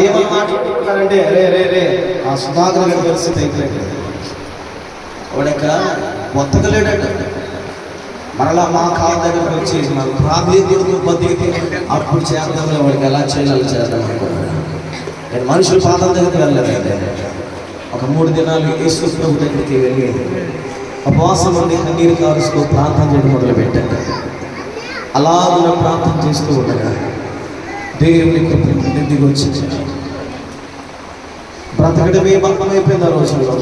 ఏమని మాట్లాడుకుంటారంటే రే రే రే ఆ సుధాకర్ గారి పరిస్థితి అయిపోయింది, వాడక బతకలేడట. మరలా మా కాళ్ళ దగ్గరకు వచ్చి మన ప్రాంతీయుడు బతికి అప్పుడు చేద్దాంలో వాడికి ఎలా చేయాలి చేద్దాం అనుకున్నాడు. నేను మనుషుల పాదాల దగ్గరికి వెళ్ళలేదంటే ఒక 3 దినాలు యేసు ప్రభు దగ్గరికి వెళ్ళి ఉపవాసం ఉండి కన్నీరు కారుస్తూ ప్రార్థన చేయడం మొదలుపెట్టాడు. అలా ప్రార్థన చేస్తూ ఉండగా దేవుని దిగి వచ్చింది. బ్రతకడమే బలమైపోయింది ఆ రోజుల్లో.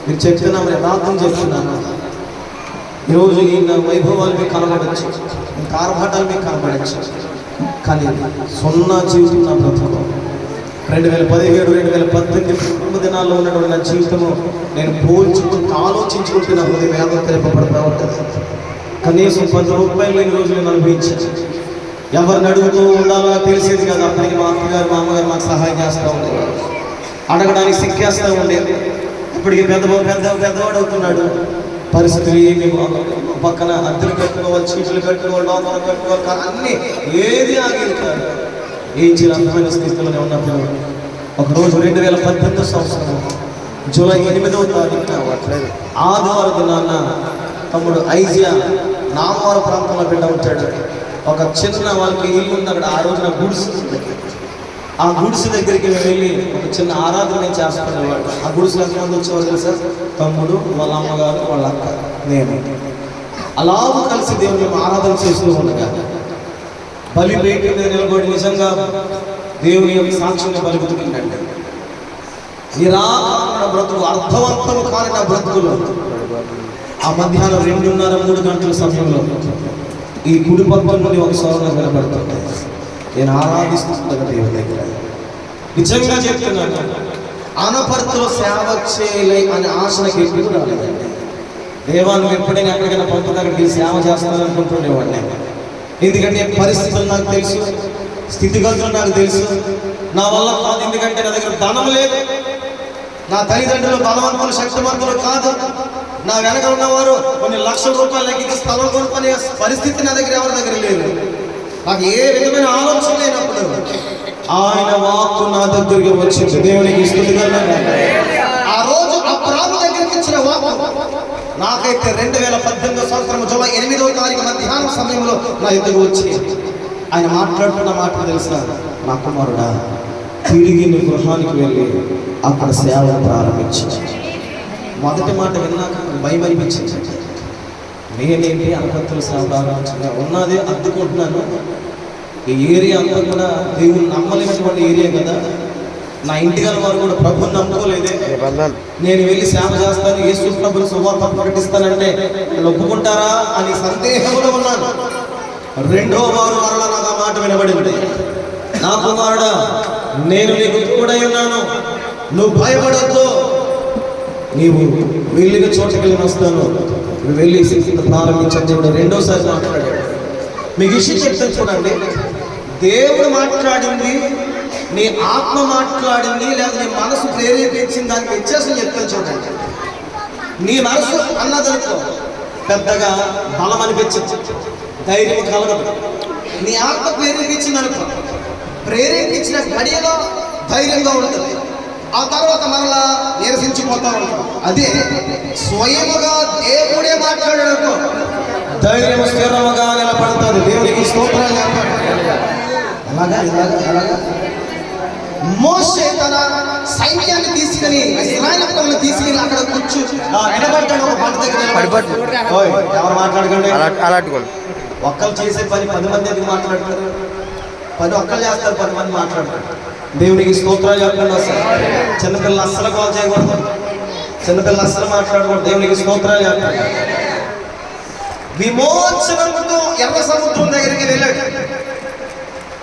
మీరు చెప్తున్నా మరి ప్రార్థన చెప్తున్నాను. ఈరోజు ఈ వైభవాలు మీకు కనబడచ్చు, ఇంత ఆర్భాటాలు మీకు కనబడచ్చు, కానీ సున్నా జీవితం నా బ్రతుకు 2017 2018 కుటుంబ దినాల్లో ఉన్నటువంటి నా జీవితము నేను పోల్చుకుంటూ ఆలోచించుకుంటూ నా హృదయం వేదన తెలపబడతా ఉంటుంది. కనీసం 10 రూపాయలు లేని రోజులు నేను అనుభవించాను. ఎవరిని అడుగుతూ ఉండాలో తెలిసేది కాదు. అప్పటికి మా అత్తగారు మా అమ్మగారు మాకు సహాయం చేస్తూ ఉండేవారు, అడగడానికి సిక్కేస్తూ ఉండేది. ఇప్పటికి పెద్దవాడు అవుతున్నాడు. పరిస్థితులు ఏమి పక్కన అద్దెలు కట్టుకోవాలి, చీట్లు కట్టుకోవాలి, లోపల కట్టుకోవాలి, కానీ అన్నీ ఏది ఆగేది కాదు. ఏం చేయాలి అందమైన స్థితిలోనే ఉన్నప్పుడు ఒకరోజు 2018 సంవత్సరం జూలై 8వ తారీఖున ఆదివారం దినాన్న తమ్ముడు ఐజియా నామవార ప్రాంతంలో బిడ్డ ఉంటాడు. ఒక చిన్న వాళ్ళకి ఇల్లు ఉంది అక్కడ. ఆ రోజున గుడిసె, ఆ గుడిసె దగ్గరికి మేము వెళ్ళి ఒక చిన్న ఆరాధన నేను చేసుకునేవాడు. ఆ గుడిసెలు ఎంతమంది వచ్చేవారు తెలుసా? తమ్ముడు, వాళ్ళ అమ్మగారు, వాళ్ళ అక్క, నేను అలాగూ కలిసి దేవుని మేము ఆరాధన చేస్తూ ఉండగా బలి బయట మీద నిలబడి నిజంగా దేవుని యొక్క సాక్ష్యంగా బలుగుతుందండి. నిరాకారణ బ్రతుకు, అర్థవంతము కాని నా బ్రతుకులు ఆ మధ్యాహ్నం 2:30-3 గంటల సమయంలో ఈ గుడి పక్కన నుండి ఒక స్వరం వినబడుతుంది. నేను ఆరాధిస్తున్నాను దేవుని దగ్గర. నిజంగా చెప్తున్నాను, ఆనపర్తిలో సేవ చేయలే అనే ఆశ నాకు ఎప్పుడు రాలేదండి. దేవాన్ని ఎప్పుడైనా ఎక్కడికైనా పంపుతా అక్కడికి సేవ చేస్తాను అనుకుంటుండేవాడిని. ఎందుకంటే పరిస్థితులు నాకు తెలుసు, స్థితిగతులు నాకు తెలుసు. నా వల్ల కాదు, ఎందుకంటే నా దగ్గర ధనం లేదు, నా తల్లిదండ్రులు బలవంతులు శక్తివంతులు కాదు, నా వెనక ఉన్నవారు కొన్ని లక్షల రూపాయలు లెక్కించి స్థలం కొనుక్కునే పరిస్థితి నా దగ్గర ఎవరి దగ్గర లేదు. నాకు ఏ విధమైన ఆలోచన లేనప్పుడు ఆయన వాక్కు నా దగ్గరికి వచ్చింది. దేవునికి స్తుతిగా. ఆ రోజు ఆ ప్రాణు దగ్గరికి ఇచ్చిన వాక్కు నాకైతే 2018 సంవత్సరం జూలై 8వ తారీఖు మధ్యాహ్నం సమయంలో నా ఎదుగు వచ్చి ఆయన మాట్లాడుతున్న మాట తెలుసా? నా కుమారుడా, తిరిగి నీ గృహానికి వెళ్ళి అక్కడ సేవ ప్రారంభించింది. మొదటి మాట విన్నాక భయం అనిపించింది. నేనేంటి అనపత్తుల సేవ ప్రారంభించింది, ఉన్నది అద్దుకుంటున్నాను. ఈ ఏరియా అంతా కూడా దేవుని నమ్మలేనటువంటి ఏరియా కదా. నా ఇంటి గల వారు కూడా ప్రభుని నమ్ముకోలేదే. నేను వెళ్ళి సేవ చేస్తాను, యేసు ప్రభుని సువార్త ప్రకటిస్తానంటే ఒప్పుకుంటారా అని సందేహంలో ఉన్నాను. 2వ వారు మరలా నాకు ఆ మాట వినబడింది. నా కుమారుడా, నేను నీకు తోడై ఉన్నాను, నువ్వు భయపడొద్దు, నీవు వెళ్ళిన చోటకి వెళ్ళి వస్తాను, నువ్వు వెళ్ళి ప్రారంభించని దేవుడు 2వసారి మాట్లాడాడు. మీకు విషయం చెప్తాను చూడండి. దేవుడు మాట్లాడింది, నీ ఆత్మ మాట్లాడింది, లేదా నీ మనసు ప్రేరేపించింది, దానికి వ్యత్యాసం చెప్తాను చూడండి. నీ మనసు అన్నదనుకో పెద్దగా బలం అనిపించచ్చు, ధైర్యం కలగదు. నీ ఆత్మ ప్రేరేపించింది అనుకో, ప్రేరేపించిన గడియలో ధైర్యంగా ఉంటుంది, ఆ తర్వాత మరలా నిరసించిపోతా ఉంటుంది. అదే స్వయముగా దేవుడే మాట్లాడాడనుకో ధైర్యం స్థిరముగా నిలబడుతుంది. దేవునికి స్తోత్రాలు. అలాగా మోషే తన సైన్యాన్ని తీసుకుని ఇశ్రాయేలు తీసుకుని అక్కడ కూర్చు నిలబడ్డాడు. ఒక పంట దగ్గర ఎవరు మాట్లాడకండి. ఒక్కరు చేసే పని 10 మంది ఎందుకు మాట్లాడతారు? పని ఒక్కరు చేస్తారు, 10 మంది మాట్లాడతారు. దేవునికి స్తోత్రాలు చెప్పండి. అసలు చిన్నపిల్లలు అస్సలు కాల్ చేయకూడదు, చిన్నపిల్లలు అస్సలు మాట్లాడకూడదు. దేవునికి స్తోత్రాలు చెప్పండి. విమోచనంతో ఎర్ర సముద్రం దగ్గరికి వెళ్ళాడు.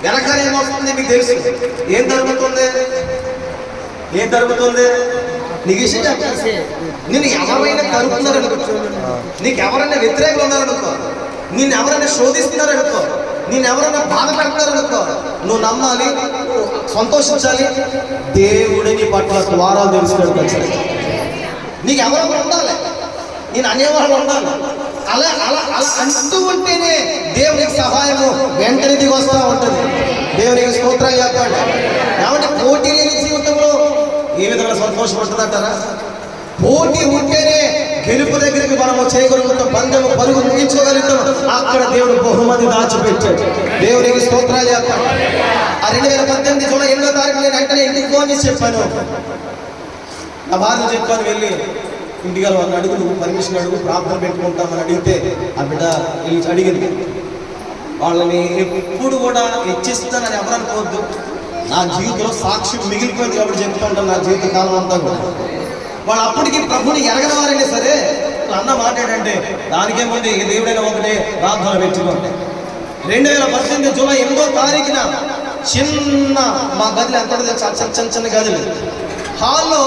వెనకాల ఏమొస్తుంది మీకు తెలుసు. ఏం జరుగుతుంది? నీకు విషయం చెప్పాలి. నేను ఎవరైనా కలుపుతున్నారనుకో, నీకు ఎవరైనా వ్యతిరేకులు ఉన్నారనుకో, నిన్ను ఎవరైనా శోధిస్తున్నారనుకో, నిన్ను ఎవరైనా బాధ పెడతారనుకో, నువ్వు నమ్మాలి, సంతోషించాలి. దేవుడి నీ పట్ల ద్వారాలు తెలుసుకోవడం. నీకు ఎవరైనా ఉండాలి, నేను అనేవాళ్ళు ఉండాలి. అలా అలా అలా అంటూ ఉంటేనే దేవునికి సహాయము వెంటనే దిగి వస్తూ ఉంటుంది. దేవునికి స్తోత్రాలు చెప్పండి. కాబట్టి సంతోషపడుతుందంటారా? పోటీ ఉంటేనే గెలుపు దగ్గరికి మనము చేయగలుగుతాం, పందెము పరుగు ముగించగలుగుతాం. అక్కడ దేవుడు బహుమతి దాచిపెట్టాడు. దేవునికి స్తోత్రాలు చేస్తాం. ఆ 2018 జూలై 8వ తారీఖు నేను వెంటనే ఇంటికి ఫోన్ చేసి చెప్పాను. నా భార్య చెప్పాను, వెళ్ళి ఇంటికి వాళ్ళని అడుగు, నువ్వు పర్మిషన్ అడుగు, ప్రార్థన పెట్టుకుంటామని అడిగితే ఆ బిడ్డ అడిగింది. వాళ్ళని ఎప్పుడు కూడా హెచ్చిస్తానని ఎవరు అనుకోవద్దు. నా జీవితంలో సాక్ష్యం మిగిలిపోయింది కాబట్టి చెప్తూ ఉంటాను నా జీవిత కాలం అంతా కూడా. వాళ్ళు అప్పటికి ప్రభుని ఎరగని వారైనా సరే అన్న మాట్లాడంటే దానికేముంది, ఏ దేవుడైనా ఒకటే, ప్రార్థన పెట్టుకోండి. 2018 జూలై 8వ తారీఖున చిన్న మా గదిలో ఎంత చిన్న గదులు హాల్లో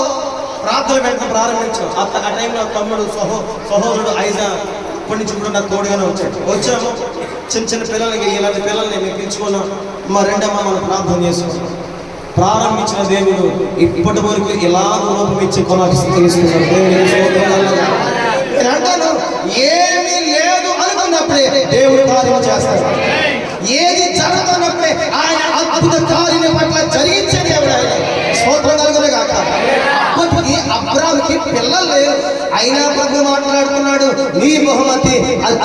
ప్రార్థన పెట్టడం ప్రారంభించాం. ఆ టైంలో తమ్ముడు సహోదరుడు ఐజా కొన్ని నుంచి నాకు తోడుగానే వచ్చాము. చిన్న పిల్లలకి ఇలాంటి పిల్లల్ని మేము పిలుచుకున్నాం. మా రెండమ్మ మనం ప్రార్థన చేసుకున్నాం. ప్రారంభించిన దేవుడు ఇప్పటి వరకు ఎలాగ రూపం ఇచ్చి కొనసాగిస్తున్నాడు. నేను అంటాను, ఏమీ లేదు అనుకున్నప్పుడే దేవుడు కార్యం చేస్తాడు. ఏది జరుగుతున్నప్పుడే ఆయన అద్భుత కార్యం పట్ల జరిగించే దేవుడు ఆయన. స్తోత్రం కలుగును గాక. అప్పటికి అబ్రాహాముకి పిల్లలు లేరు, అయినా ప్రభు మాట్లాడుతున్నాడు, నీ బహుమతి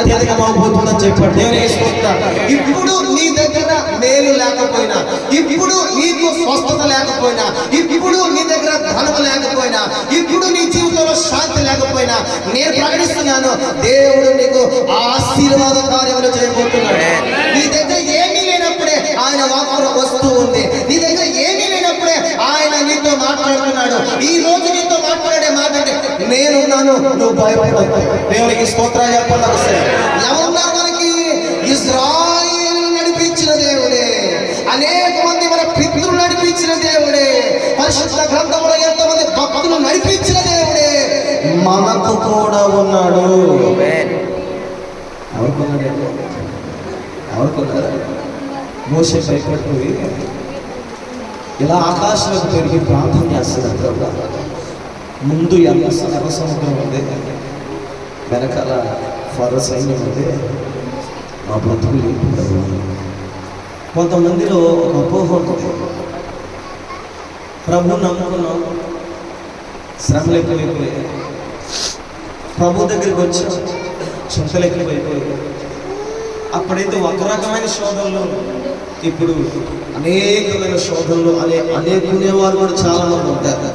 అత్యధికమవుతుందని చెప్పాడు. దేవునికి స్తోత్రం. ఇప్పుడు నీ దగ్గర మేలు లేకపోయినా, ఇప్పుడు నీకు స్వస్థత లేకపోయినా, ఇప్పుడు నీ దగ్గర ధనము లేకపోయినా, ఇప్పుడు నీ జీవితంలో శాంతి లేకపోయినా, నేను ప్రకటిస్తున్నాను, దేవుడు నీకు ఆశీర్వాద కార్యములు చేయబోతున్నాడు. నీ దగ్గర ఏమీ లేనప్పుడే ఆయన వాక్కు వస్తూ ఉంది. నీ దగ్గర ఏమీ లేనప్పుడే ఆయన నీతో మాట్లాడుతున్నాడు. ఈ రోజు నీతో మాట్లాడే మాట నేనున్నాను, నువ్వు భయపడకు. దేవునికి స్తోత్రాలు చెప్పండి. ఎవరున్నారు మనకి? ఇశ్రాయేలు నడిపించిన దేవుడే, అనేక మంది మన పితృలు నడిపించిన దేవుడే, పరిశుద్ధ గ్రంథంలో ఎంతమంది భక్తులు నడిపించిన దేవుడే మనకు కూడా ఉన్నాడు. ఎవరుకున్నాడు? మోషే భయపడిపోయి ఇలా ఆకాశంలోకి పెరిగి ప్రార్థన చేస్తున్నాడు. ముందు ఎర్ర సముద్రం ఉంది, వెనకాల ఫరో సైన్యం ఉంది. మా బ్రతుకులు లేకుండా కొంతమందిలో ఒక అపోహ ఉంటుంది. ప్రభు నమ్ముకున్నాం, శ్రమలు ఎక్కువైపోయాయి, ప్రభు దగ్గరికి వచ్చాం, చింతలు ఎక్కువైపోయాయి. అప్పుడైతే ఒక రకమైన శోధనలు, ఇప్పుడు అనేకమైన శోధనలు అనేకునేవారు కూడా చాలా మంది ఉంటారు.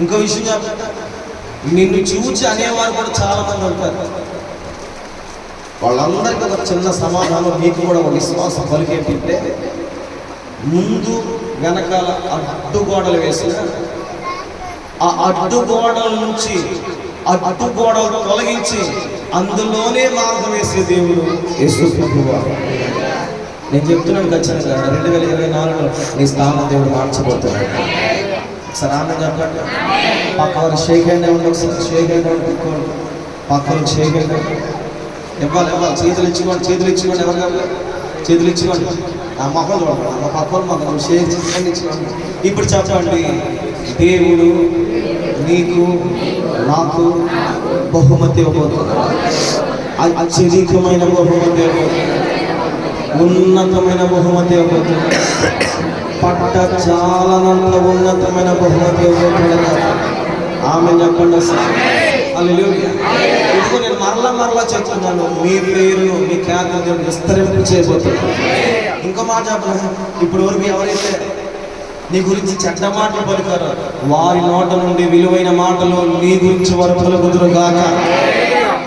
ఇంకో విషయం చెప్పండి, నిన్ను చూచి అనేవారు కూడా చాలా మంది ఉంటారు. వాళ్ళందరికీ ఒక చిన్న సమాధానం, మీకు కూడా ఒక విశ్వాసం పలికేంటంటే, ముందు వెనకాల అడ్డుగోడలు వేసిన ఆ అడ్డుగోడల నుంచి అడ్డుగోడలు తొలగించి అందులోనే మార్గం వేసే దేవుడు యేసు ప్రభువు. నేను చెప్తున్నాను ఖచ్చితంగా 2024లో నీ స్థానం దేవుడు మార్చబోతున్నాడు. ఒకసారి ఆమె చెప్పండి. పక్క వారు షేక్ హ్యాండ్ ఇవ్వండి, ఒకసారి షేక్ హ్యాండ్ ఇవ్వండి, పక్క వారికి షేక్ హ్యాండ్ ఇవ్వాలి. చేతులు ఇచ్చుకోండి, ఎవరు కాదు చేతులు ఇచ్చుకోండి. ఆ మొక్కలు చూడండి, మా పక్క వాళ్ళు మొక్క షేక్ హ్యాండ్ ఇచ్చుకోండి. ఇప్పుడు చెప్పండి, దేవుడు నీకు నాకు బహుమతి ఇవ్వబోతున్నాడు. అత్యధికమైన బహుమతి ఇవ్వబోతున్నాడు, ఉన్నతమైన బహుమతి ఇవ్వబోతున్నాడు, పట్ట చాలానంత ఉన్నతమైన బహుమతి ఇవ్వబోతున్నాడు. ఆమె చెప్పండి. హల్లెలూయా. ఇదిగో నేను మరలా చెప్తున్నాను, మీ పేరు మీ ఖ్యాతి విస్తరింపు చేయబోతున్నాను. ఇంకో మాట చెప్పండి, ఇప్పుడు వరకు ఎవరైతే నీ గురించి చెడ్డ మాటలు పలుకారో వారి నోట నుండి విలువైన మాటలు నీ గురించి వారు పలుకుదురు గాక.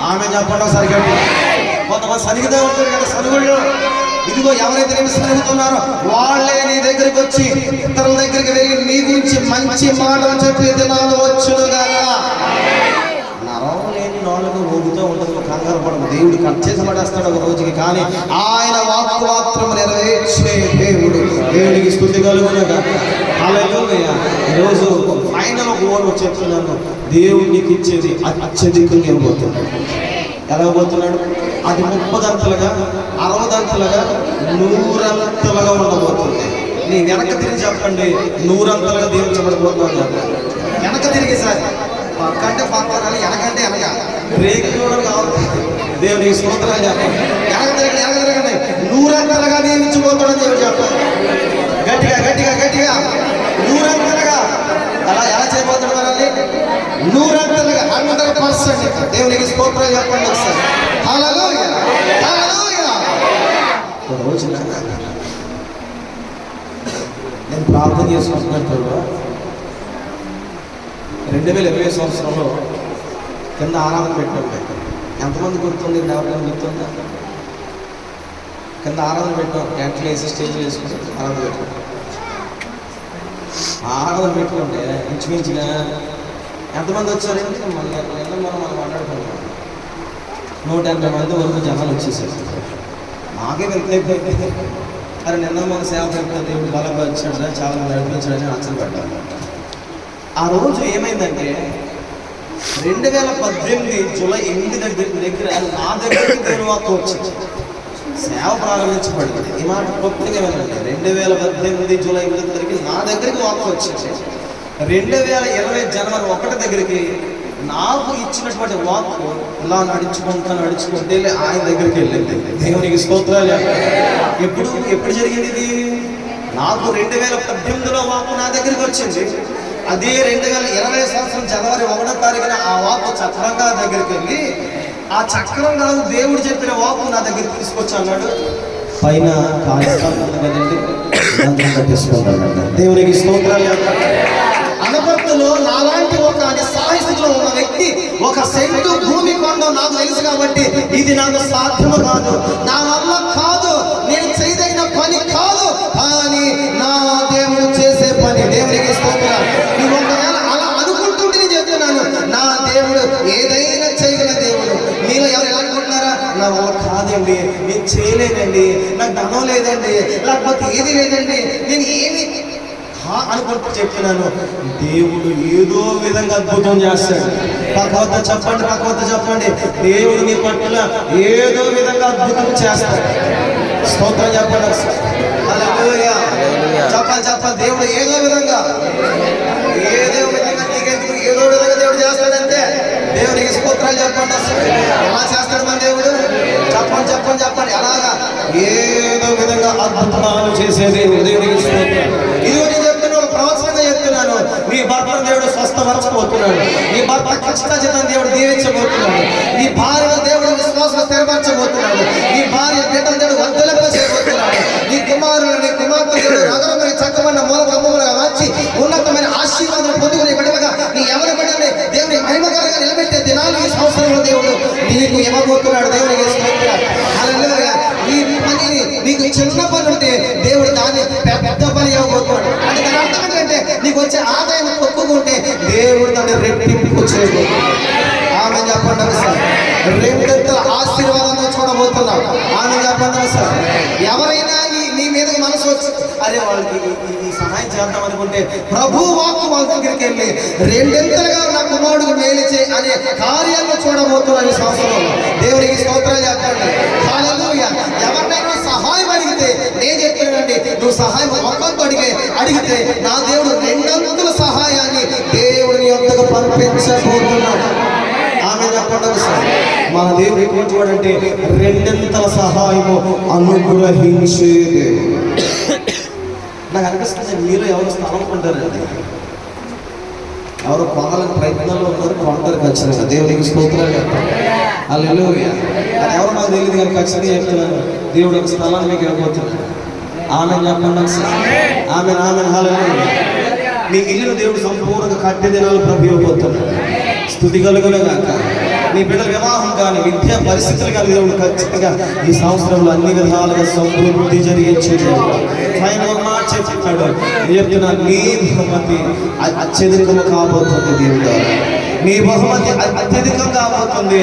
ఆమె చెప్పండి సరిగ్గా. కొంతమంది సరిగ్గా ఉంటారు కదా సనుగుళ్ళు. ఇదిగో ఎవరైతే నేను సరుగుతున్నారో వాళ్ళే నీ దగ్గరికి వచ్చి ఇతరుల దగ్గరికి వెళ్ళి నీ గురించి మంచి మాటలు చెప్పే దినాలు వచ్చును గాక. నరం లేని నాలుగు ఊగుతూ ఉంటుంది, కంగారు పడదు. దేవుడు కట్ చేసి పడేస్తాడు ఒక రోజుకి, కానీ ఆయన వాక్కు మాత్రం నెరవేర్చే దేవుడు. దేవుడికి స్తుతి కలుగును గాక. హల్లెలూయా. ఈరోజు ఫైనల్ ఒక ఓడు చెప్తున్నాను, దేవుడు నీకు ఇచ్చేది అత్యధికంగా ఇవ్వబోతున్నాడు. ఎలా పోతున్నాడు? అది 30 60 100 ఉండబోతుంది. నీ వెనక తిరిగి చెప్పండి, 100 దీవించబడిపోతున్నాను చెప్పండి. వెనక తిరిగి సార్ పక్కంటే పక్కన, వెనకంటే వెనక బ్రేక్ కూడా కావాలి. దేవుని స్తోత్రాలు చెప్పండి. వెనక తిరగండి, 100 దీవించబోతాడని దేవుడు చెప్పండి. గట్టిగా 100 ఎలా చేయబోతున్నాడు? ఒక రోజు నేను ప్రార్థన చేసుకుంటున్నప్పుడు 2020 సంవత్సరంలో కింద ఆరాధన పెట్టినట్టు ఎంతమంది గుర్తుంది? ఎవరికైనా గుర్తుందా? కింద ఆరాధన పెట్టాం, టెంట్లు వేసి స్టేజ్ వేసుకుంటే ఆరాధన పెట్టాం. ఆరాధన పెట్టుకుంటే ఇంచుమించుగా ఎంతమంది వచ్చారంటే మనం మాట్లాడుకుంటాం 180 మంది వరకు జనాలు వచ్చేసారు. నాకే వెళ్తే అరే నిన్న మన సేవ పెట్టిన దేవుడు బలంగా వచ్చాడు, చాలా మంది నడిపించాడని ఆశ్చర్య పెట్టాలి. ఆ రోజు ఏమైందంటే 2018 జూలై 8 దగ్గర నా దగ్గరికి దేవుని వాక్కు వచ్చింది. సేవ ప్రారంభించబడింది. ఈ మాట గొప్పగా ఏమైందంటే 2018 జూలై 8 దగ్గరికి నా దగ్గరికి వాక్కు వచ్చింది. 2020 జనవరి 1 దగ్గరికి నాకు ఇచ్చినటువంటి వాక్కు ఇలా నడుచుకుంటే ఆయన దగ్గరికి వెళ్ళింది. దేవునికి స్తోత్రాలు. ఎప్పుడు జరిగింది ఇది? నాకు 2018లో వాక్కు నా దగ్గరికి వచ్చింది. అదే 2020 సంవత్సరం జనవరి 1వ తారీఖున ఆ వాక్కు చక్రంగా దగ్గరికి వెళ్ళి, ఆ చక్రం కాదు దేవుడు చెప్పిన వాక్కు నా దగ్గరికి తీసుకొచ్చి అన్నాడు, పైన దేవునికి స్తోత్రాలు. అనపర్తిలో నాలాంటి ఒక నిస్సహాయస్థితిలో ఉన్న వ్యక్తి ఒక సెంటు భూమి కొండ నాకు తెలుసు కాబట్టి ఇది నాకు సాధ్యము కాదు, నా వల్ల కాదు, నేను చేయదగిన పని కాదు, కానీ నా దేవుడు చేసే పని. దేవునికి స్తోత్రాలు. నువ్వు ఒకవేళ అలా అనుకుంటుంటే నేను చెప్తున్నాను, నా దేవుడు ఏదైనా చేయగల దేవుడు. మీలో ఎవరు ఎలా అనుకుంటున్నారా? నా వల్ల కాదండి, నేను చేయలేదండి, నాకు ధనం లేదండి, లేకపోతే ఏది లేదండి, నేను ఏమి అనుకుంటూ చెప్తున్నాను. దేవుడు ఏదో విధంగా అద్భుతం చేస్తాడు. పక్కవద్ద చెప్పండి, దేవుడు నీ పట్ల ఏదో విధంగా అద్భుతం చేస్తాడు. స్తోత్రం చెప్పండి. హల్లెలూయా. చెప్పాలి. దేవుడు ఏదో విధంగా నీకెందుకు ఏదో విధంగా దేవుడు చేస్తాడంటే దేవునికి స్తోత్రాలు చెప్పండి. ఎలా చేస్తాడు మన దేవుడు? చెప్పండి. అలాగా ఏదో విధంగా అద్భుతాలు చేసే దేవుడు. దేవునికి స్తోత్రాలు. ఇదిగో నేను చెప్తున్నా, ఒక ప్రవచనంగా చెప్తున్నాను. నీ భర్త దేవుడు స్వస్థపరచబోతున్నాడు. నీ భర్త కష్టజీతం దేవుడు దీవించబోతున్నాడు. నీ భార్య దేవుడు విశ్వాసం స్థిరపరచబోతున్నాడు. నీ భార్య బిడ్డలు దేవుడు వర్ధలింప చేయబోతున్నాడు. నీ కుమారులు నీ కుమార్తె దేవుడు నగరమైన చక్కమైన మూల కమ్మలుగా మార్చి ఉన్నతమైన ఆశీర్వాదం పొందుకునే బిడ్డలుగా నీ ఎవరి బిడ్డని దేవుని మహిమకరంగా నిలబెట్టే దినాలు ఈ సంవత్సరంలో దేవుడు నీకు ఇవ్వబోతున్నాడు. దేవునికి స్తోత్రాలు. హల్లెలూయా. ఈ పనిని నీకు చిన్న పని ఉంటే దేవుడు దాన్ని పెద్ద పని ఇవ్వబోతున్నాడు. అంటే దాని అర్థం ఏంటంటే నీకు వచ్చే ఆదాయం తక్కువకుంటే దేవుడు దాన్ని రెట్టింపు చేయబోతున్నాడు. ఆమె చెప్పండి సార్. రెండంతల ఆశీర్వాదంతో చూడబోతున్నాడు. ఆమె చెప్పండి సార్. ఎవరైనా నీ మీదకి మనసు వచ్చి అరే వాళ్ళకి ఈ సహాయం చేద్దాం అనుకుంటే ప్రభు వాక్కు వాళ్ళ దగ్గరికి వెళ్ళి రెండింతలుగా నా కుమారుడికి మేలు చేయి అనే కార్యాలను చూడబోతున్నాను ఈ సంవత్సరంలో. దేవునికి స్తోత్రాలు చెప్పండి. హల్లెలూయా. ఎవరినైనా సహాయం అడిగితే నేను చెప్తున్నానండి, నువ్వు సహాయం ఒక్కొక్క అడిగితే నా దేవుడు రెండంతుల సహాయాన్ని దేవుడు నీ యొక్కకు పంపించబోతున్నాడు. ఆమె చెప్పండి సార్. మన దేవుడు ఎటువంటి వాడంటే రెండంతల సహాయము అనుగ్రహించేది. నాకు అనిపిస్తుంది మీరు ఎవరు స్థలం కొంటారు, ఎవరు కొనాలని ప్రయత్నంలో ఉన్నారు, కొంటారు ఖచ్చితంగా. దేవునికి స్తోత్రాలు చెప్తాను. హల్లెలూయా. అది ఎవరు నాకు తెలియదు కానీ ఖచ్చితంగా చెప్తున్నాను, దేవుడు ఒక స్థలాన్ని మీకు ఇవ్వబోతున్నాడు. ఆమె చెప్పండి సార్. ఆమె. హల్లెలూయా. మీ ఇల్లును దేవుడు సంపూర్ణంగా కట్టే దినాలు ప్రభు ఇవ్వబోతున్నాడు. స్తుతి కలుగును గాక. నీ బిడ్డల వివాహం కానీ విద్యా పరిస్థితులు కానీ దేవుడు ఖచ్చితంగా ఈ సంవత్సరంలో అన్ని విధాలుగా సమృద్ధి జరిగించేది. ఫైనల్ మాట చెప్పాడు, చెప్తున్నా నీ బహుమతి అత్యధికంగా కాబోతుంది. దేవుడు నీ బహుమతి అత్యధికంగా కాబోతుంది.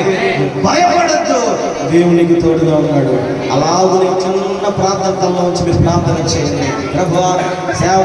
భయపడద్దు, దేవునికి తోడుగా ఉన్నాడు. అలాగే చిన్న ప్రార్థనలో వచ్చి మీరు ప్రార్థన చేయండి. ప్రభువా సేవ